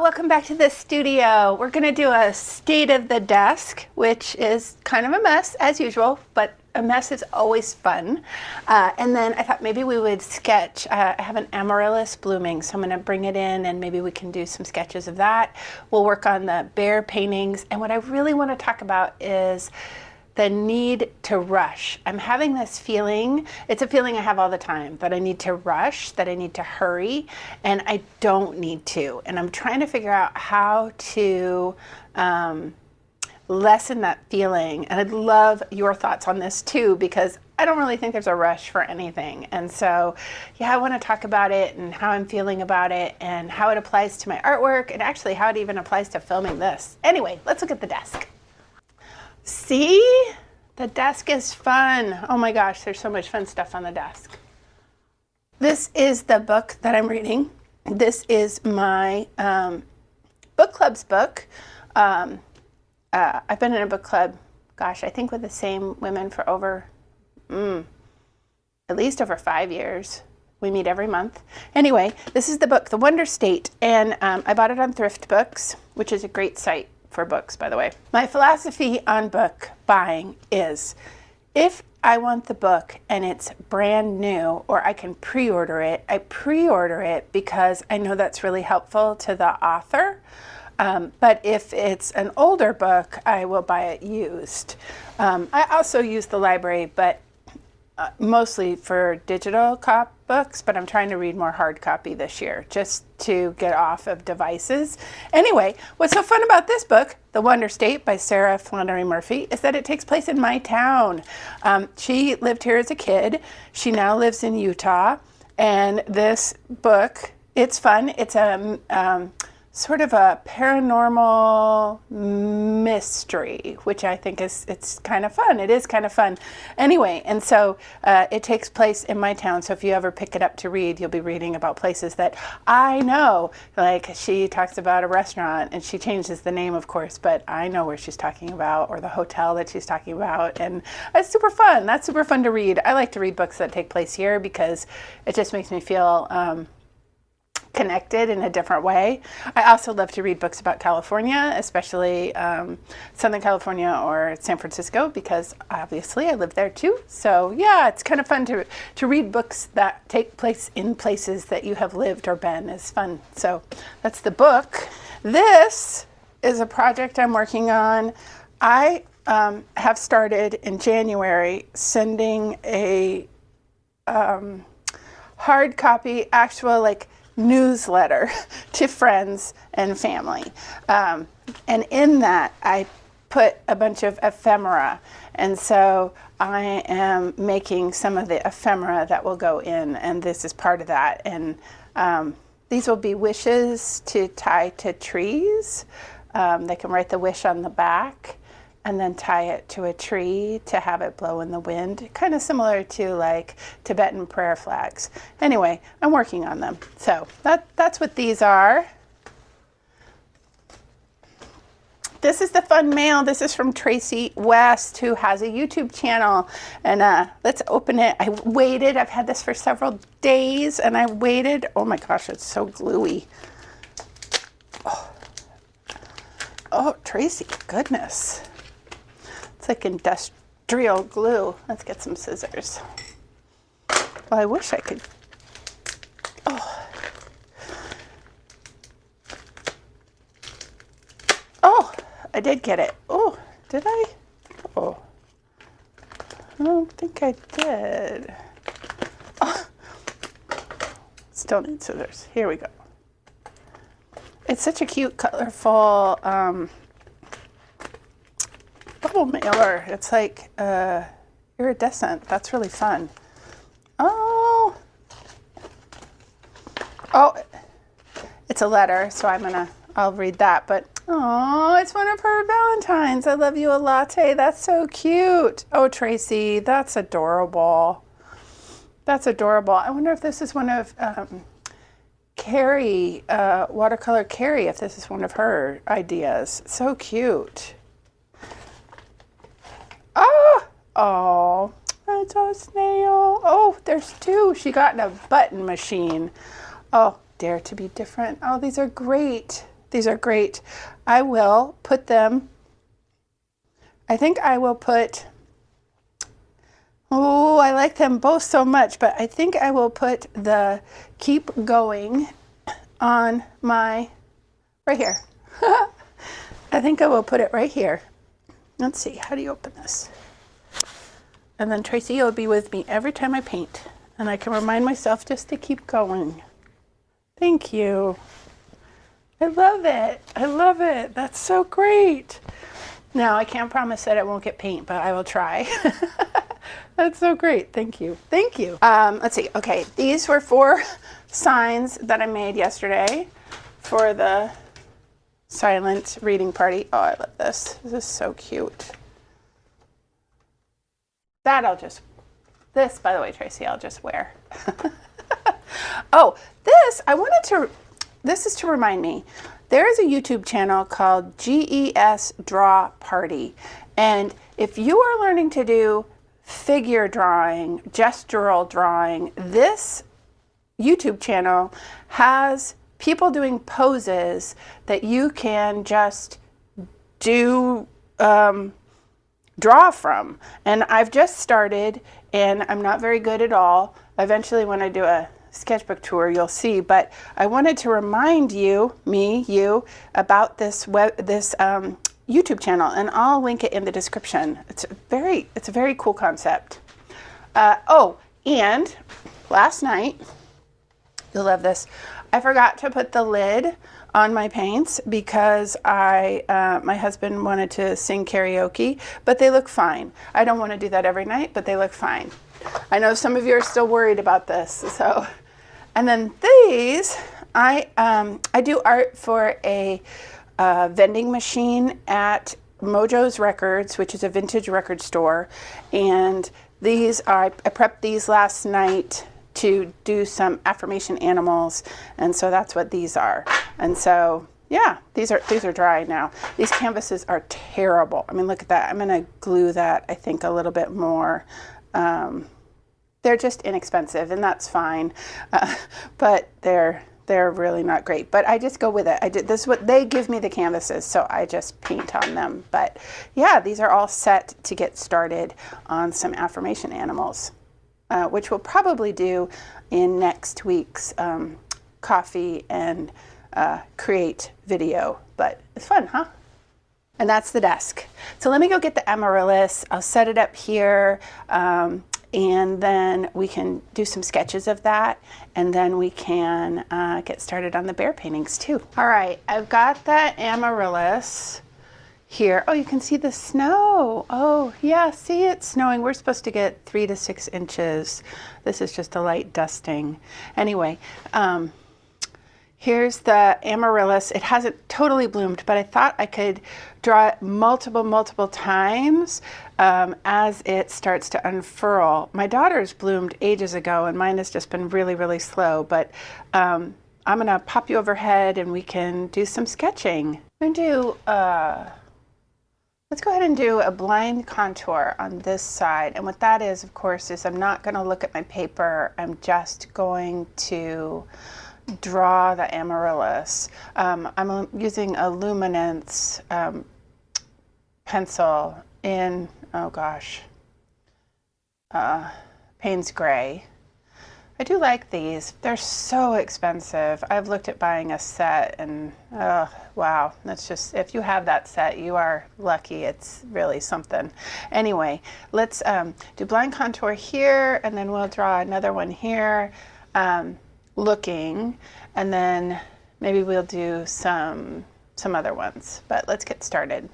welcome back to the studio. We're going to do a state of the desk, which is kind of a mess as usual, but a mess is always fun. And then I thought maybe we would sketch. I have an amaryllis blooming, so I'm going to bring it in and maybe we can do some sketches of that. We'll work on the bear paintings. And what I really want to talk about is the need to rush. I'm having this feeling, it's a feeling I have all the time, that I need to rush, that I need to hurry, and I don't need to. And I'm trying to figure out how to lessen that feeling. And I'd love your thoughts on this too, because I don't really think there's a rush for anything. And so, yeah, I want to talk about it and how I'm feeling about it and how it applies to my artwork and actually how it even applies to filming this. Anyway, let's look at the desk. See? The desk is fun. Oh my gosh, there's so much fun stuff on the desk. This is the book that I'm reading. This is my book club's book. I've been in a book club, gosh, I think with the same women for over, at least over 5 years. We meet every month. Anyway, this is the book, The Wonder State, and I bought it on Thrift Books, which is a great site for books, by the way. My philosophy on book buying is if I want the book and it's brand new or I can pre-order it, I pre-order it because I know that's really helpful to the author. But if it's an older book, I will buy it used. I also use the library, but mostly for digital books, but I'm trying to read more hard copy this year just to get off of devices. Anyway, what's so fun about this book, The Wonder State by Sarah Flannery Murphy, is that it takes place in my town. She lived here as a kid. She now lives in Utah. And this book, it's fun. It's a sort of a paranormal mystery, which I think it's kind of fun. It is kind of fun. Anyway, and so it takes place in my town. So if you ever pick it up to read, you'll be reading about places that I know. Like she talks about a restaurant and she changes the name, of course, but I know where she's talking about, or the hotel that she's talking about. And it's super fun. That's super fun to read. I like to read books that take place here because it just makes me feel connected in a different way. I also love to read books about California, especially Southern California or San Francisco, because obviously I live there too. So yeah, it's kind of fun to read books that take place in places that you have lived or been. Is fun. So that's the book. This is a project I'm working on. I have started in January sending a hard copy, actual newsletter to friends and family. And in that, I put a bunch of ephemera. And so I am making some of the ephemera that will go in, and this is part of that. And these will be wishes to tie to trees. They can write the wish on the back and then tie it to a tree to have it blow in the wind, kind of similar to like Tibetan prayer flags. Anyway, I'm working on them. So that's what these are. This is the fun mail. This is from Tracy West, who has a YouTube channel. And let's open it. I waited. I've had this for several days, and I waited. Oh my gosh, it's so gluey. Oh, Tracy, goodness. It's like industrial glue. Let's get some scissors. Well, I wish I could. Oh, I did get it. Oh, did I? Oh, I don't think I did. Oh. Still need scissors. Here we go. It's such a cute, colorful bubble mailer. It's like iridescent. That's really fun. Oh, it's a letter, so I'll read that. But oh, it's one of her Valentines. I love you a latte. That's so cute. Oh, Tracy, that's adorable. That's adorable. I wonder if this is one of Carrie, watercolor Carrie, if this is one of her ideas. So cute. Oh, that's a snail. Oh, there's two. She got in a button machine. Oh, Dare to Be Different. Oh, these are great. These are great. I will put them, I think I will put, oh, I like them both so much, but I think I will put the Keep Going on my, right here. I think I will put it right here. Let's see, how do you open this? And then Tracy will be with me every time I paint, and I can remind myself just to keep going. Thank you. I love it. I love it. That's so great. Now, I can't promise that it won't get paint, but I will try. That's so great. Thank you. Thank you. Let's see. Okay, these were 4 signs that I made yesterday for the silent reading party. Oh, I love this. This is so cute. That this, by the way, Tracy, I'll just wear. Oh, this is to remind me, there is a YouTube channel called GES Draw Party. And if you are learning to do figure drawing, gestural drawing, this YouTube channel has people doing poses that you can just do, draw from. And I've just started, and I'm not very good at all. Eventually, when I do a sketchbook tour, you'll see, but I wanted to remind you about this YouTube channel, and I'll link it in the description. It's a very cool concept. Oh, and last night, you'll love this, I forgot to put the lid on my paints because my husband wanted to sing karaoke, but they look fine. I don't want to do that every night, but they look fine. I know some of you are still worried about this, so. And then these, I do art for a vending machine at Mojo's Records, which is a vintage record store. And these I prepped these last night to do some affirmation animals, and so that's what these are. And so yeah, these are dry now. These canvases are terrible. I mean, look at that. I'm gonna glue that, I think, a little bit more. They're just inexpensive, and that's fine, but they're really not great. But I just go with it. This is what they give me, the canvases, so I just paint on them. But yeah, these are all set to get started on some affirmation animals, which we'll probably do in next week's coffee and create video. But it's fun, huh? And that's the desk. So let me go get the amaryllis. I'll set it up here. And then we can do some sketches of that, and then we can get started on the bear paintings too. All right, I've got the amaryllis here. Oh, you can see the snow. Oh yeah, see, it's snowing. We're supposed to get 3 to 6 inches. This is just a light dusting. Anyway, here's the amaryllis. It hasn't totally bloomed, but I thought I could draw it multiple times as it starts to unfurl. My daughter's bloomed ages ago, and mine has just been really slow, but I'm gonna pop you overhead and we can do some sketching. I'm gonna do, let's go ahead and do a blind contour on this side. And what that is, of course, is I'm not gonna look at my paper. I'm just going to draw the amaryllis. I'm using a luminance pencil in, oh gosh, Payne's Gray. I do like these. They're so expensive. I've looked at buying a set, and wow, that's just, if you have that set, you are lucky. It's really something. Anyway, let's do blind contour here, and then we'll draw another one here. Looking, and then maybe we'll do some other ones, but let's get started.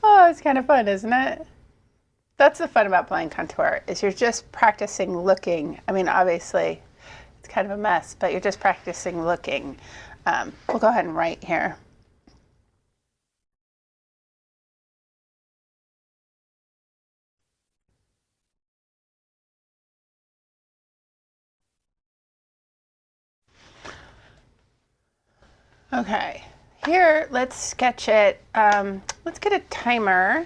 Oh, it's kind of fun, isn't it? That's the fun about playing contour, is you're just practicing looking. I mean, obviously, it's kind of a mess, but you're just practicing looking. We'll go ahead and write here. Okay, here, let's sketch it. Let's get a timer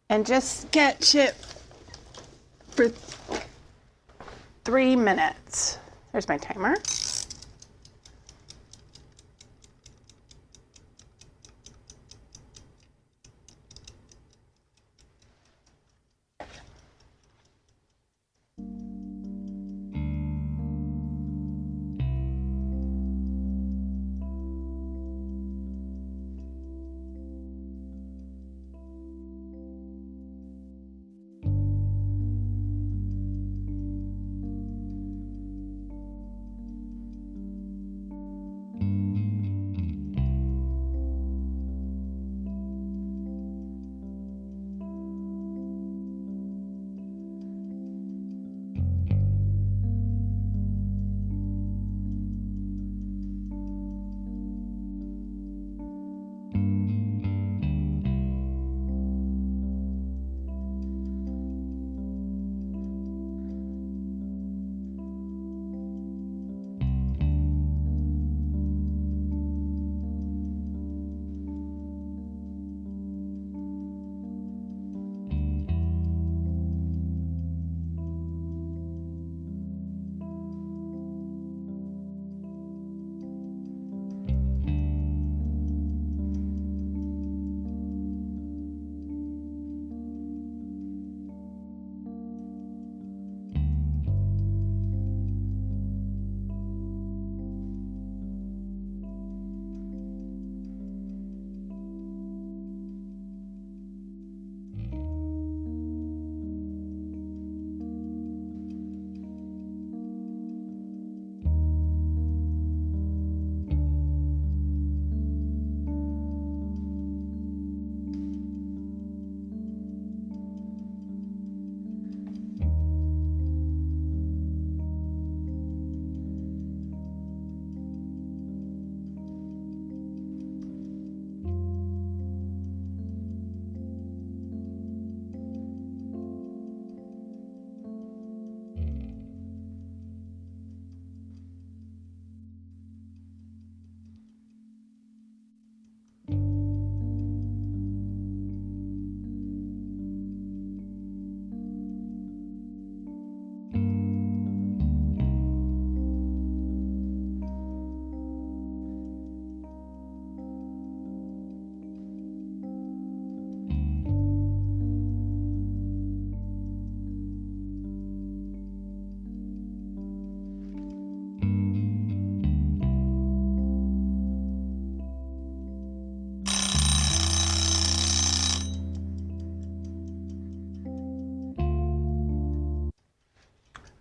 and just sketch it for 3 minutes. There's my timer.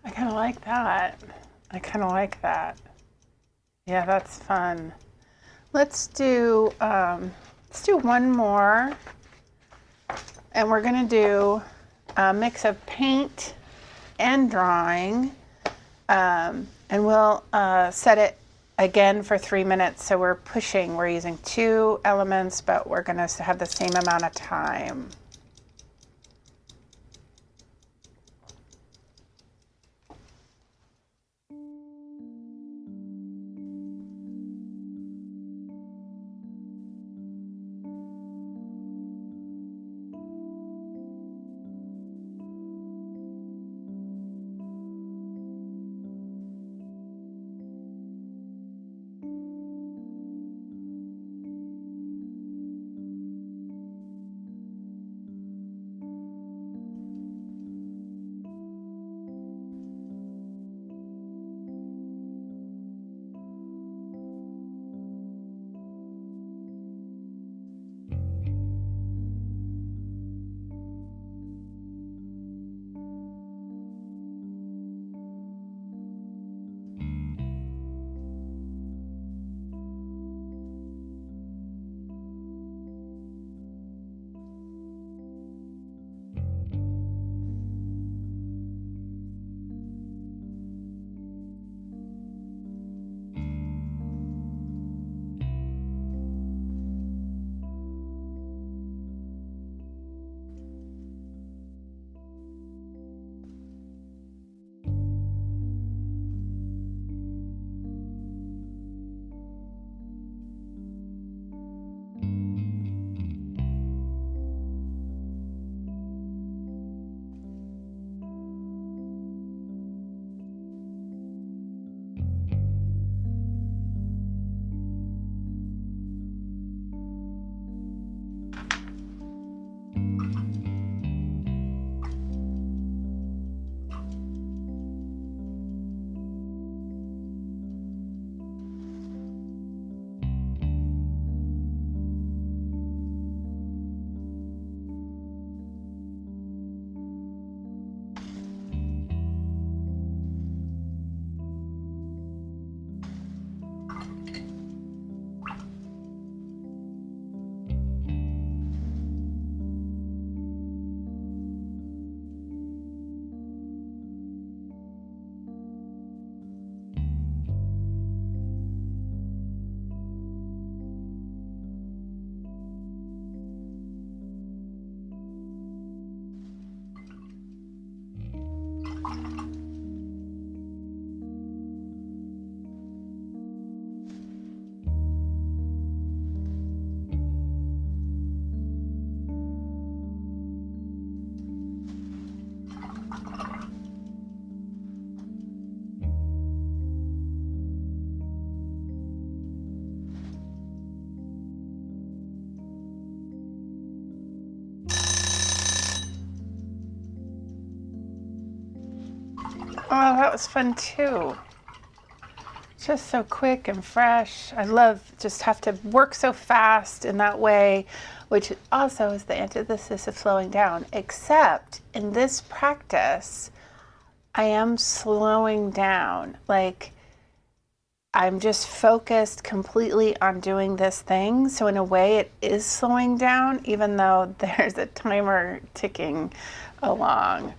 I kind of like that. I kind of like that. Yeah, that's fun. Let's do one more, and we're gonna do a mix of paint and drawing, and we'll set it again for 3 minutes. So we're using 2 elements, but we're gonna have the same amount of time. Oh, that was fun too. Just so quick and fresh. I love just have to work so fast in that way, which also is the antithesis of slowing down. Except in this practice, I am slowing down. Like, I'm just focused completely on doing this thing. So in a way it is slowing down, even though there's a timer ticking along.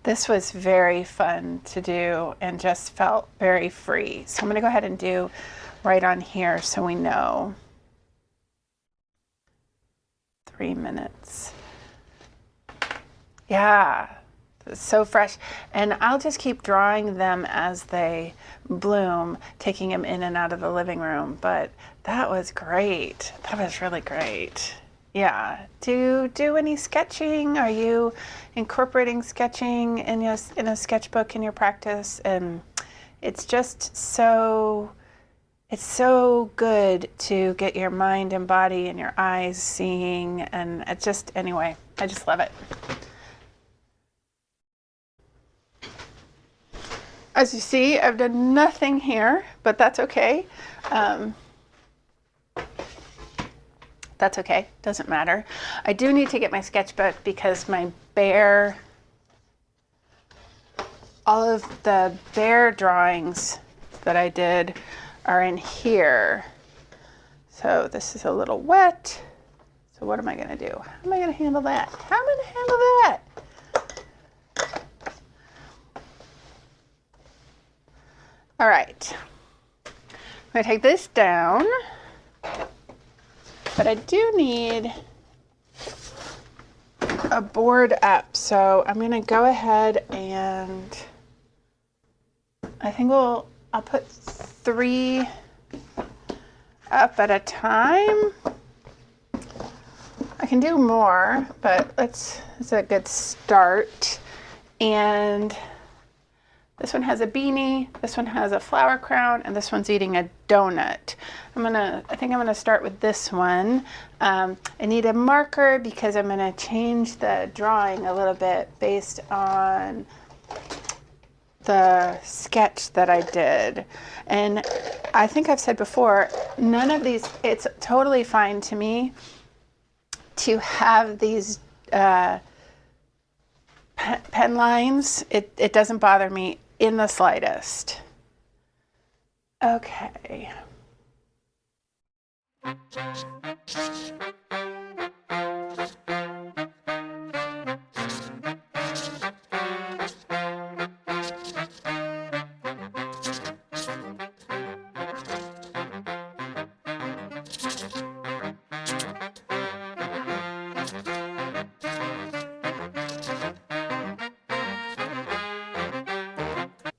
This was very fun to do and just felt very free. So I'm going to go ahead and do right on here so we know. 3 minutes. Yeah, it's so fresh. And I'll just keep drawing them as they bloom, taking them in and out of the living room. But that was great. That was really great. Yeah. Do you do any sketching? Are you incorporating sketching in a sketchbook in your practice? And it's just so, it's so good to get your mind and body and your eyes seeing. And it just, anyway, I just love it. As you see, I've done nothing here, but that's okay. That's okay, doesn't matter. I do need to get my sketchbook because my bear, all of the bear drawings that I did are in here. So this is a little wet. So what am I gonna do? How am I gonna handle that? How am I gonna handle that? All right, I'm gonna take this down. But I do need a board up, so I'm gonna go ahead and I think I'll put 3 up at a time. I can do more, but it's a good start. And this one has a beanie, this one has a flower crown, and this one's eating a donut. I think I'm gonna start with this one. I need a marker because I'm gonna change the drawing a little bit based on the sketch that I did. And I think I've said before, none of these, it's totally fine to me to have these pen lines. It doesn't bother me in the slightest. Okay.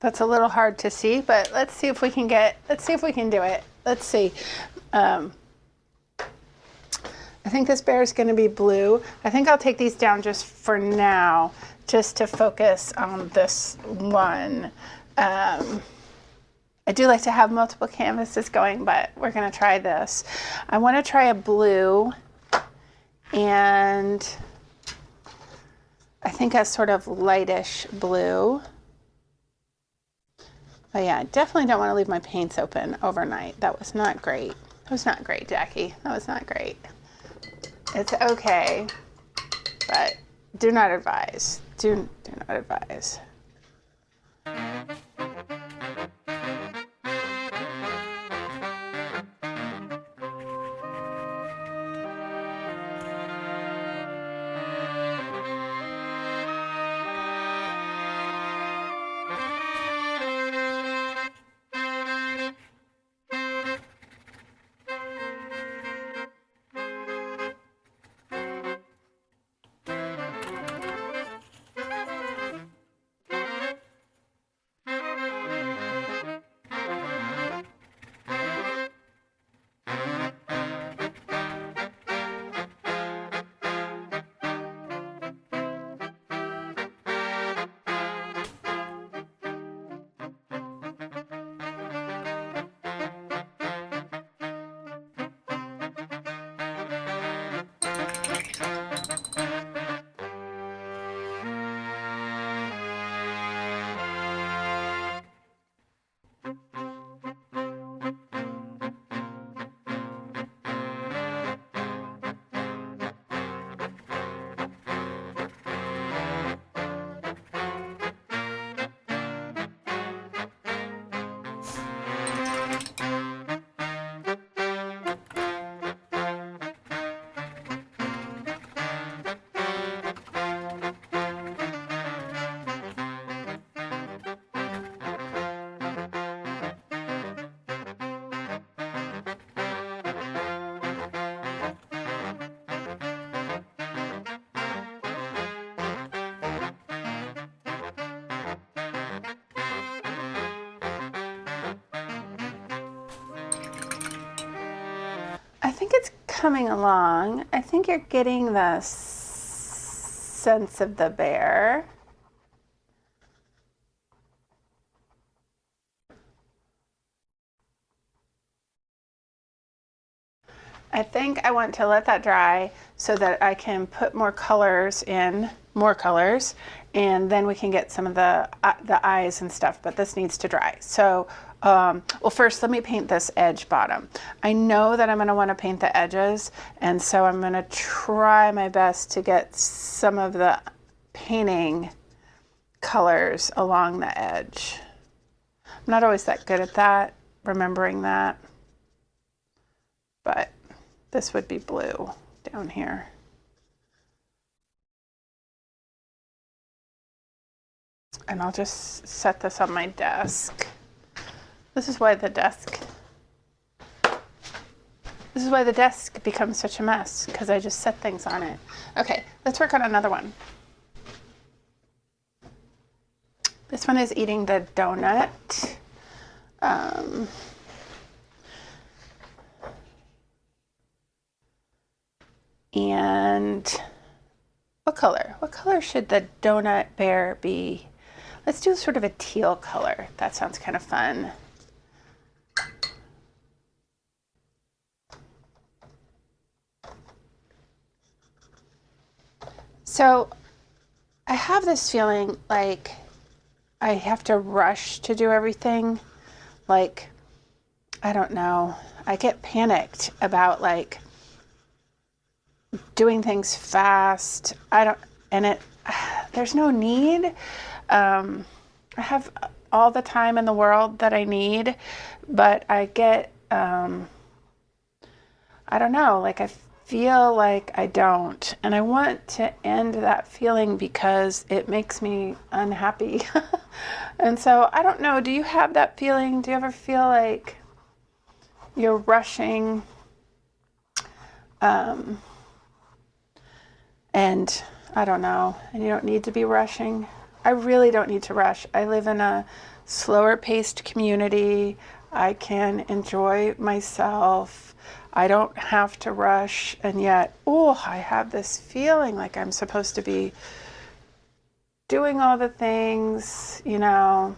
That's a little hard to see, but let's see if we can do it. Let's see. I think this bear is going to be blue. I think I'll take these down just for now, just to focus on this one. I do like to have multiple canvases going, but we're going to try this. I want to try a blue, and I think a sort of lightish blue. But yeah, I definitely don't want to leave my paints open overnight. That was not great. That was not great, Jackie. That was not great. It's okay, but do not advise. Do not advise. think it's coming along. I think you're getting the sense of the bear. I think I want to let that dry so that I can put more colors in, and then we can get some of the eyes and stuff, but this needs to dry. So, well, first let me paint this edge bottom. I know that I'm gonna wanna paint the edges, and so I'm gonna try my best to get some of the painting colors along the edge. I'm not always that good at that, remembering that, but this would be blue down here. And I'll just set this on my desk. This is why the desk becomes such a mess, because I just set things on it. Okay, let's work on another one. This one is eating the donut. And what color? What color should the donut bear be? Let's do sort of a teal color. That sounds kind of fun. So I have this feeling like I have to rush to do everything. Like, I don't know. I get panicked about like doing things fast. There's no need. I have all the time in the world that I need, but I get, I don't know, like I feel like I don't, and I want to end that feeling because it makes me unhappy. And so I don't know, do you have that feeling? Do you ever feel like you're rushing? And I don't know, and you don't need to be rushing. I really don't need to rush. I live in a slower paced community. I can enjoy myself. I don't have to rush. And yet, oh, I have this feeling like I'm supposed to be doing all the things, you know.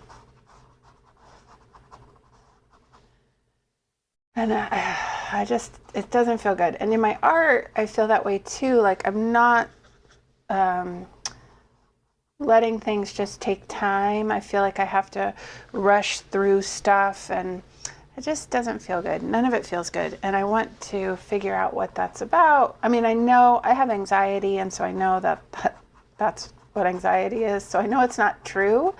And I just, it doesn't feel good. And in my art, I feel that way too. Like I'm not letting things just take time. I feel like I have to rush through stuff, and it just doesn't feel good. None of it feels good. And I want to figure out what that's about. I mean, I know I have anxiety, and so I know that's what anxiety is. So I know it's not true.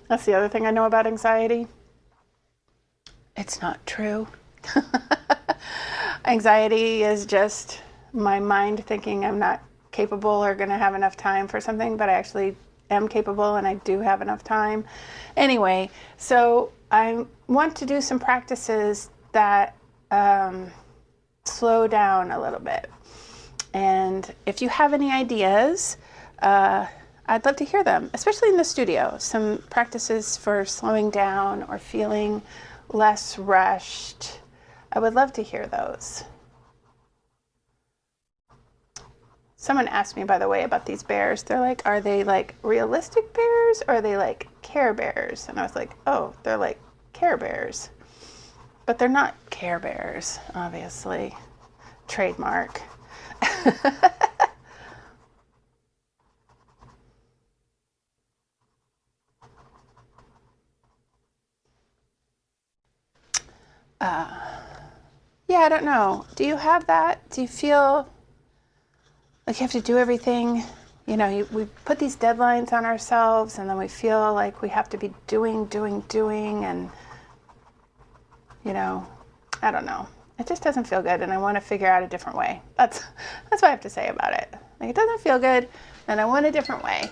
That's the other thing I know about anxiety. It's not true. Anxiety is just my mind thinking I'm not capable or going to have enough time for something, but I actually am capable and I do have enough time. Anyway, so I want to do some practices that slow down a little bit. And if you have any ideas, I'd love to hear them, especially in the studio. Some practices for slowing down or feeling less rushed. I would love to hear those. Someone asked me, by the way, about these bears. They're like, are they like realistic bears or are they like Care Bears? And I was like, oh, they're like Care Bears. But they're not Care Bears, obviously. Trademark. Yeah, I don't know. Do you have that? Do you feel like you have to do everything? You know, we put these deadlines on ourselves and then we feel like we have to be doing, and, you know, I don't know. It just doesn't feel good and I want to figure out a different way. That's what I have to say about it. Like, it doesn't feel good and I want a different way.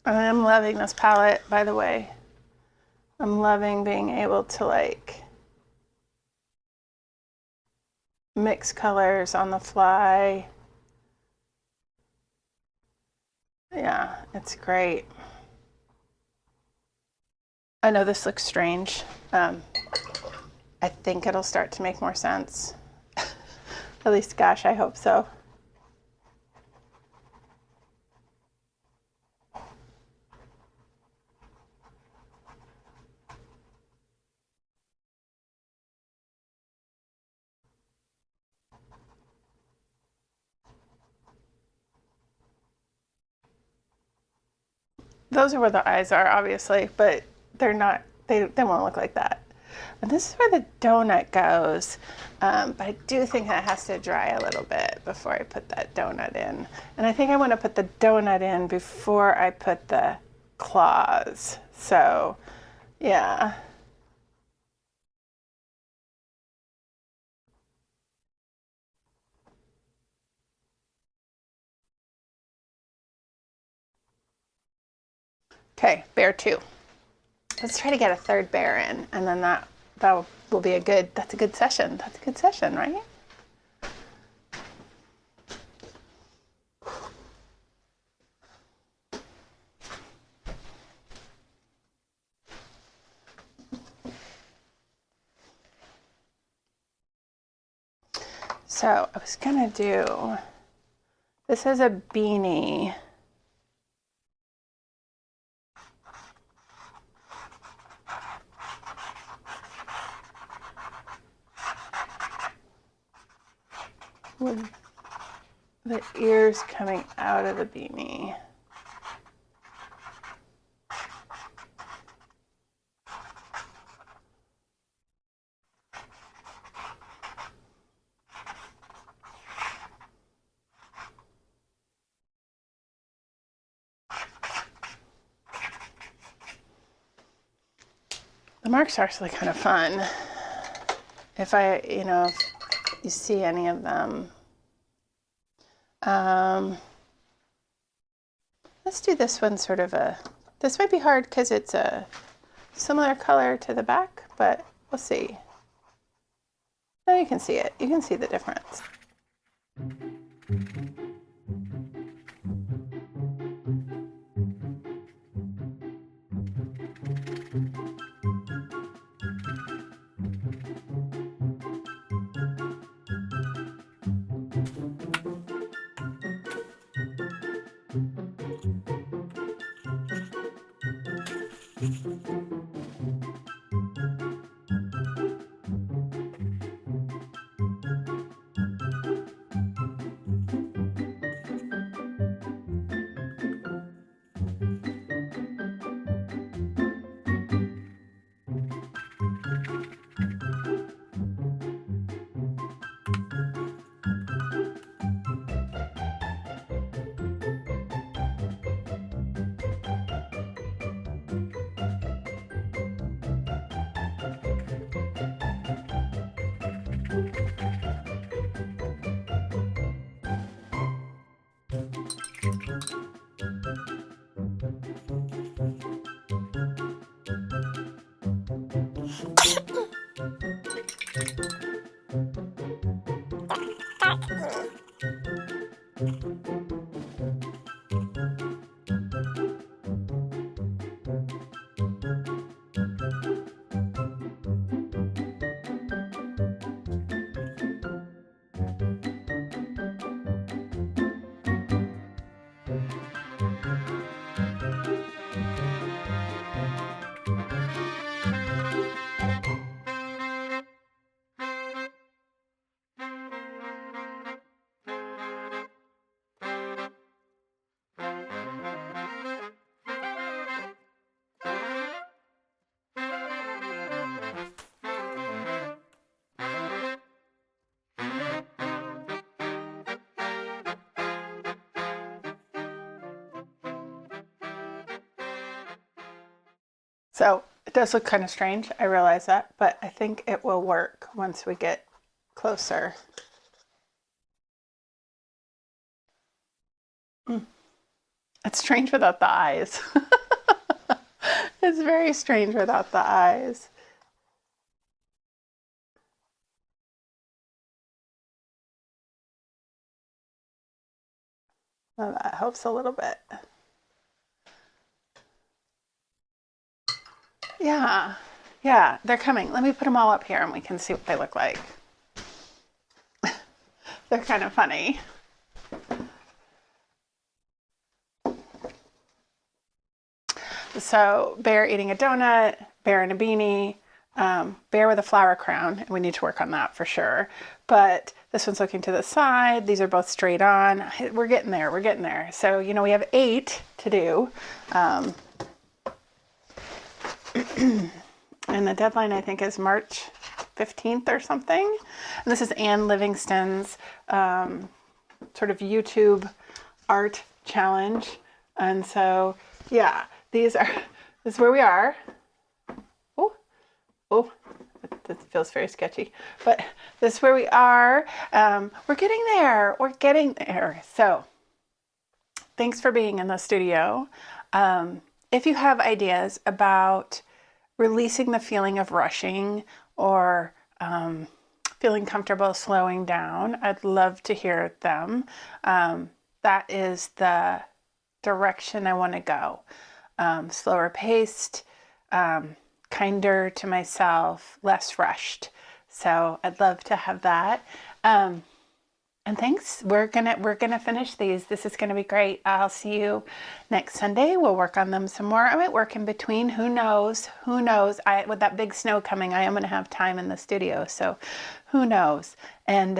I'm loving this palette, by the way. I'm loving being able to like mix colors on the fly. Yeah, it's great. I know this looks strange. I think it'll start to make more sense. At least, gosh, I hope so. Those are where the eyes are, obviously, but they're not, they won't look like that. And this is where the donut goes. But I do think that has to dry a little bit before I put that donut in. And I think I want to put the donut in before I put the claws. So, yeah. Okay, bear two. Let's try to get a third bear in, and then that will be a good, that's a good session. That's a good session, right? So I was gonna do, this is a beanie. With the ears coming out of the beanie. The marks are actually kind of fun. If if you see any of them. Let's do this one sort of this might be hard because it's a similar color to the back, but we'll see. No, you can see it. You can see the difference. So it does look kind of strange, I realize that, but I think it will work once we get closer. It's strange without the eyes. It's very strange without the eyes. Oh, that helps a little bit. Yeah, yeah, they're coming. Let me put them all up here and we can see what they look like. They're kind of funny. So bear eating a donut, bear in a beanie, bear with a flower crown, and we need to work on that for sure. But this one's looking to the side. These are both straight on. We're getting there. We're getting there. So, you know, we have 8 to do. And the deadline, I think, is March 15th or something. And this is Anne Livingston's sort of YouTube art challenge. And so, yeah, this is where we are. Oh, that feels very sketchy. But this is where we are. We're getting there. We're getting there. So thanks for being in the studio. If you have ideas about releasing the feeling of rushing or feeling comfortable slowing down, I'd love to hear them. That is the direction I want to go. Slower paced, kinder to myself, less rushed. So I'd love to have that. And thanks. We're gonna finish these. This is gonna be great. I'll see you next Sunday. We'll work on them some more. I might work in between. Who knows? Who knows? With that big snow coming, I am gonna have time in the studio. So who knows? And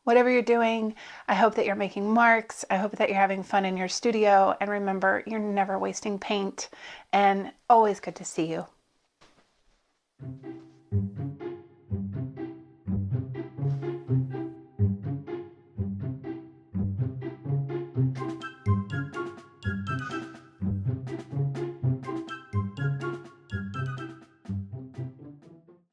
whatever you're doing, I hope that you're making marks. I hope that you're having fun in your studio. And remember, you're never wasting paint. And always good to see you.